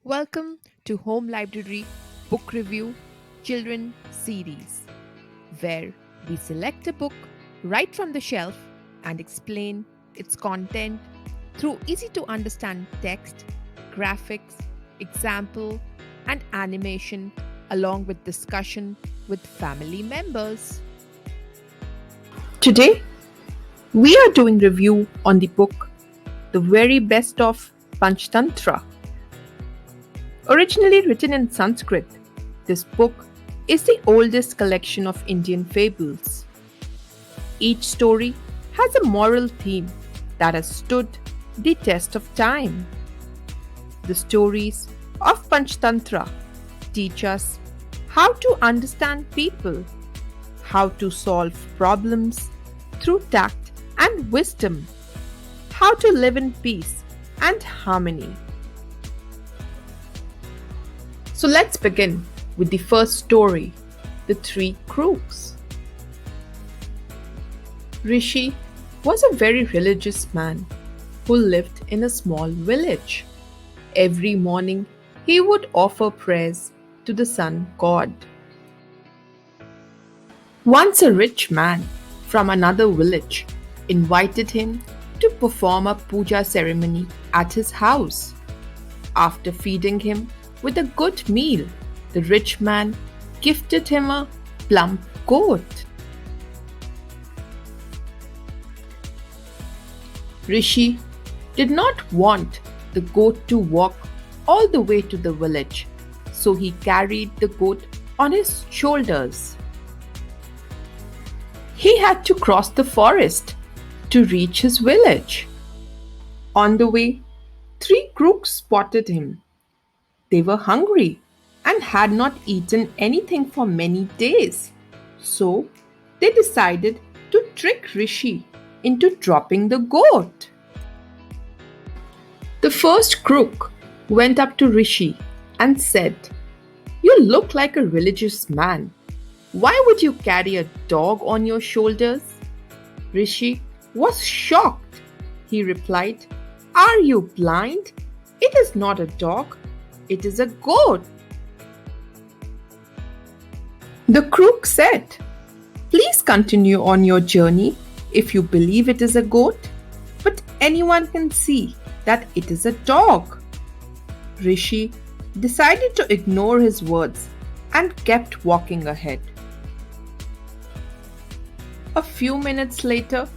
Welcome to Home Library Book Review Children Series, where we select a book right from the shelf and explain its content through easy to understand text, graphics, example, and animation, along with discussion with family members. Today, we are doing review on the book The Very Best of Panchatantra. Originally written in Sanskrit, this book is the oldest collection of Indian fables. Each story has a moral theme that has stood the test of time. The stories of Panchatantra teach us how to understand people, how to solve problems through tact and wisdom, how to live in peace and harmony. So let's begin with the first story, The Three Crooks. Rishi was a very religious man who lived in a small village. Every morning, he would offer prayers to the sun god. Once a rich man from another village invited him to perform a puja ceremony at his house. After feeding him with a good meal, the rich man gifted him a plump goat. Rishi did not want the goat to walk all the way to the village, so he carried the goat on his shoulders. He had to cross the forest to reach his village. On the way, three crooks spotted him. They were hungry and had not eaten anything for many days. So they decided to trick Rishi into dropping the goat. The first crook went up to Rishi and said, "You look like a religious man. Why would you carry a dog on your shoulders?" Rishi was shocked. He replied, "Are you blind? It is not a dog. It is a goat." The crook said, "Please continue on your journey if you believe it is a goat, but anyone can see that it is a dog." Rishi decided to ignore his words and kept walking ahead. A few minutes later,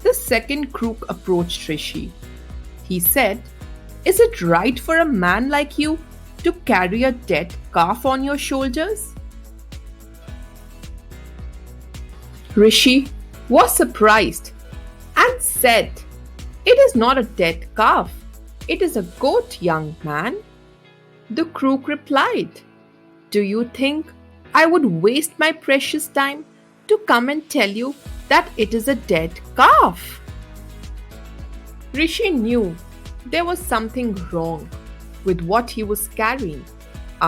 the second crook approached Rishi. He said, "Is it right for a man like you to carry a dead calf on your shoulders?" Rishi was surprised and said, "It is not a dead calf. It is a goat, young man." The crook replied, "Do you think I would waste my precious time to come and tell you that it is a dead calf?" Rishi knew there was something wrong with what he was carrying.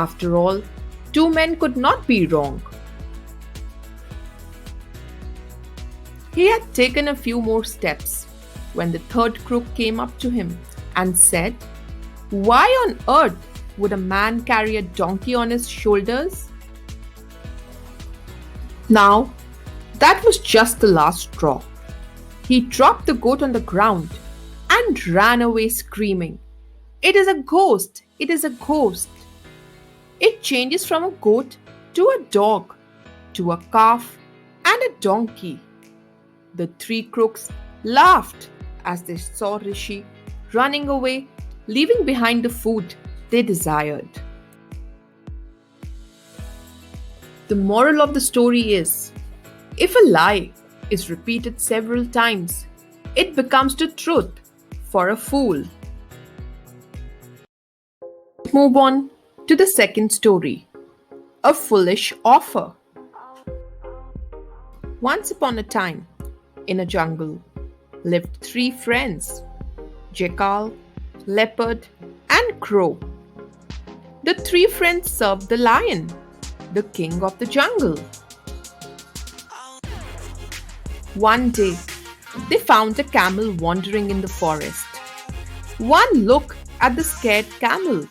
After all, two men could not be wrong. He had taken a few more steps when the third crook came up to him and said, "Why on earth would a man carry a donkey on his shoulders?" Now, that was just the last straw. He dropped the goat on the ground and ran away screaming, "It is a ghost! It is a ghost!" It changes from a goat to a dog, to a calf and a donkey. The three crooks laughed as they saw Rishi running away, leaving behind the food they desired. The moral of the story is, if a lie is repeated several times, it becomes the truth for a fool. Move on to the second story, A Foolish Offer. Once upon a time, in a jungle, lived three friends, jackal, leopard, and crow. The three friends served the lion, the king of the jungle. One day, they found a camel wandering in the forest. One look at the scared camel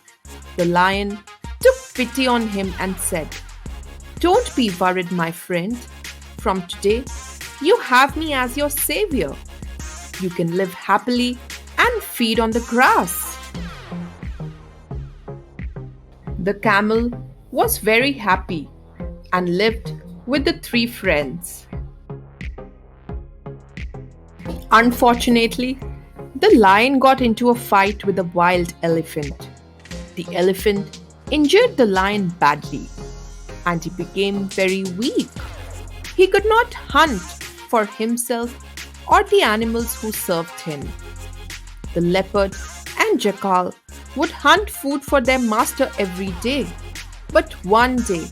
The lion took pity on him and said, "Don't be worried, my friend. From today, you have me as your savior. You can live happily and feed on the grass." The camel was very happy and lived with the three friends. Unfortunately, the lion got into a fight with a wild elephant. The elephant injured the lion badly and he became very weak. He could not hunt for himself or the animals who served him. The leopard and jackal would hunt food for their master every day, but one day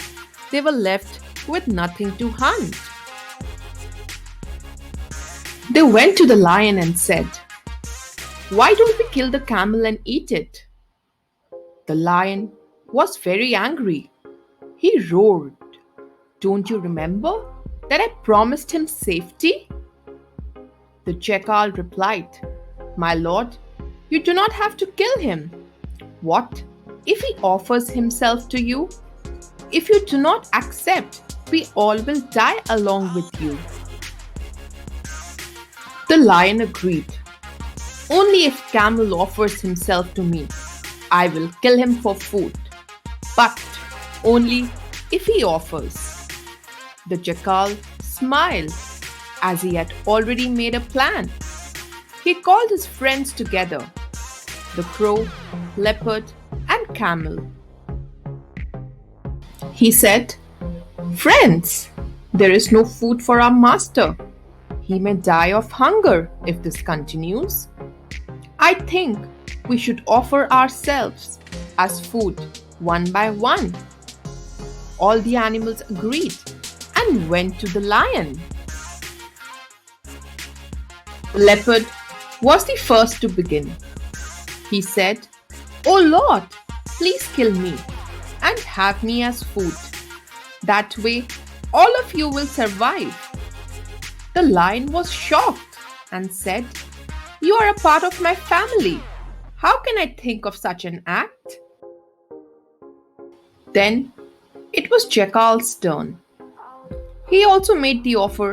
they were left with nothing to hunt. They went to the lion and said, "Why don't we kill the camel and eat it?" The lion was very angry. He roared, "Don't you remember that I promised him safety?" The jackal replied, "My lord, you do not have to kill him. What if he offers himself to you? If you do not accept, we all will die along with you." The lion agreed. "Only if camel offers himself to me, I will kill him for food. But only if he offers." The jackal smiled as he had already made a plan. He called his friends together, the crow, leopard, and camel. He said, "Friends, there is no food for our master. He may die of hunger if this continues. I think we should offer ourselves as food one by one." All the animals agreed and went to the lion. The leopard was the first to begin. He said, "Oh Lord, please kill me and have me as food. That way, all of you will survive." The lion was shocked and said, "You are a part of my family. How can I think of such an act?" Then it was Jackal's turn. He also made the offer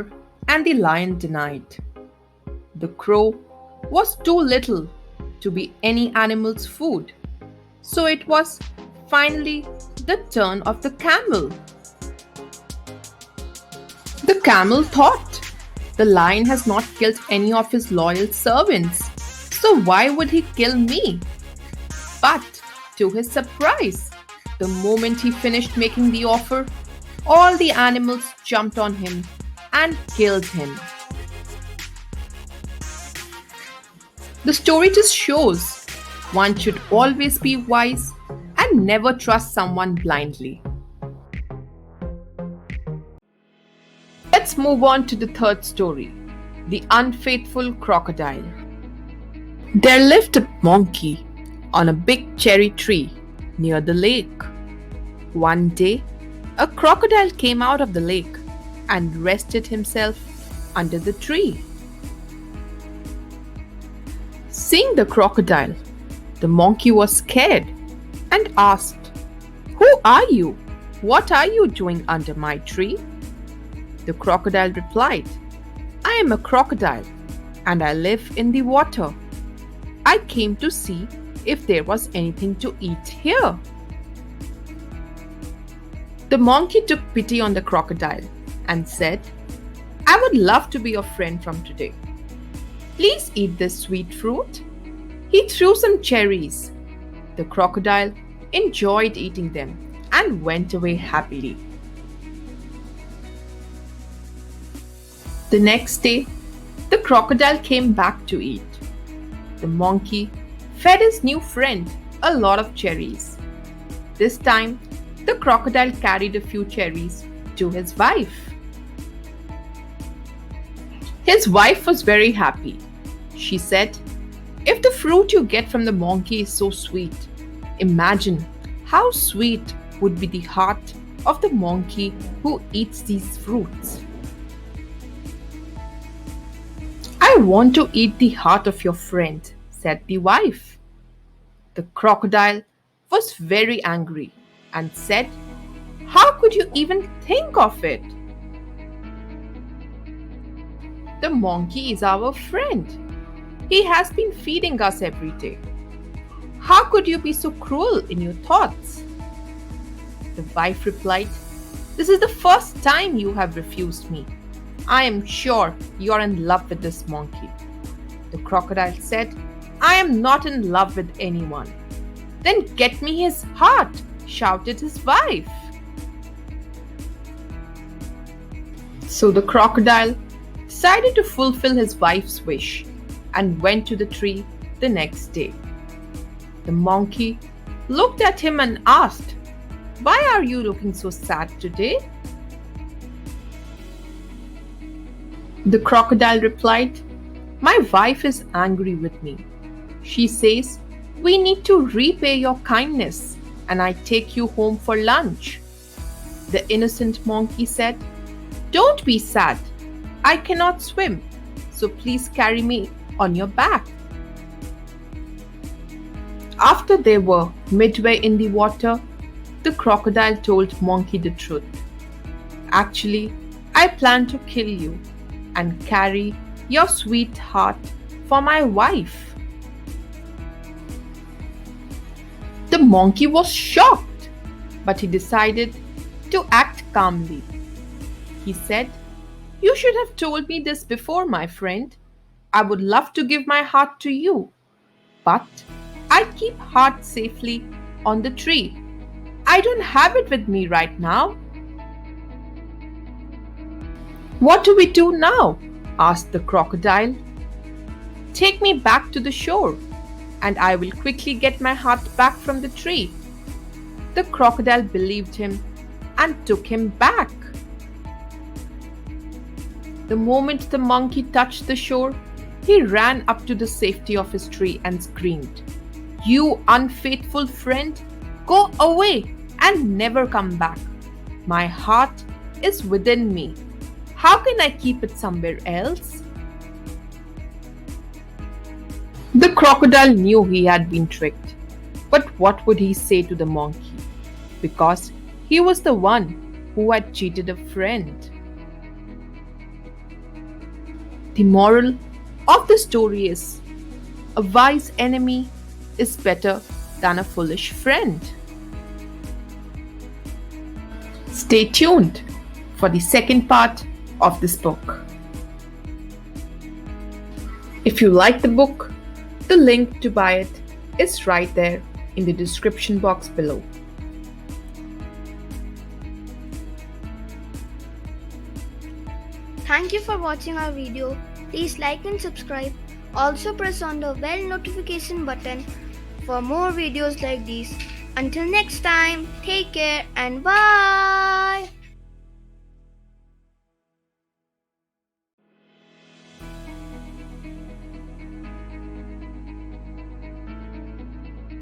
and the lion denied. The crow was too little to be any animal's food, so it was finally the turn of the camel. The camel thought, "The lion has not killed any of his loyal servants, so why would he kill me?" But to his surprise, the moment he finished making the offer, all the animals jumped on him and killed him. The story just shows one should always be wise and never trust someone blindly. Let's move on to the third story, the unfaithful crocodile. There lived a monkey on a big cherry tree near the lake. One day, a crocodile came out of the lake and rested himself under the tree. Seeing the crocodile, the monkey was scared and asked, "Who are you? What are you doing under my tree?" The crocodile replied, "I am a crocodile and I live in the water. I came to see if there was anything to eat here." The monkey took pity on the crocodile and said, "I would love to be your friend from today. Please eat this sweet fruit." He threw some cherries. The crocodile enjoyed eating them and went away happily. The next day, the crocodile came back to eat. The monkey fed his new friend a lot of cherries. This time, the crocodile carried a few cherries to his wife. His wife was very happy. She said, "If the fruit you get from the monkey is so sweet, imagine how sweet would be the heart of the monkey who eats these fruits." "I want to eat the heart of your friend," said the wife. The crocodile was very angry and said, "How could you even think of it? The monkey is our friend. He has been feeding us every day. How could you be so cruel in your thoughts?" The wife replied, "This is the first time you have refused me. I am sure you are in love with this monkey." The crocodile said, "I am not in love with anyone." "Then get me his heart," shouted his wife. So the crocodile decided to fulfill his wife's wish and went to the tree the next day. The monkey looked at him and asked, "Why are you looking so sad today?" The crocodile replied, "My wife is angry with me. She says, 'We need to repay your kindness and I take you home for lunch.'" The innocent monkey said, "Don't be sad. I cannot swim, so please carry me on your back." After they were midway in the water, the crocodile told Monkey the truth. "Actually, I plan to kill you and carry your sweetheart for my wife." The monkey was shocked, but he decided to act calmly. He said, "You should have told me this before, my friend. I would love to give my heart to you, but I keep heart safely on the tree. I don't have it with me right now." "What do we do now?" asked the crocodile. "Take me back to the shore, and I will quickly get my heart back from the tree." The crocodile believed him and took him back. The moment the monkey touched the shore, he ran up to the safety of his tree and screamed, "You unfaithful friend, go away and never come back. My heart is within me. How can I keep it somewhere else?" The crocodile knew he had been tricked, but what would he say to the monkey? Because he was the one who had cheated a friend. The moral of the story is, a wise enemy is better than a foolish friend. Stay tuned for the second part of this book. If you like the book, the link to buy it is right there in the description box below. Thank you for watching our video. Please like and subscribe. Also press on the bell notification button for more videos like these. Until next time, take care and bye.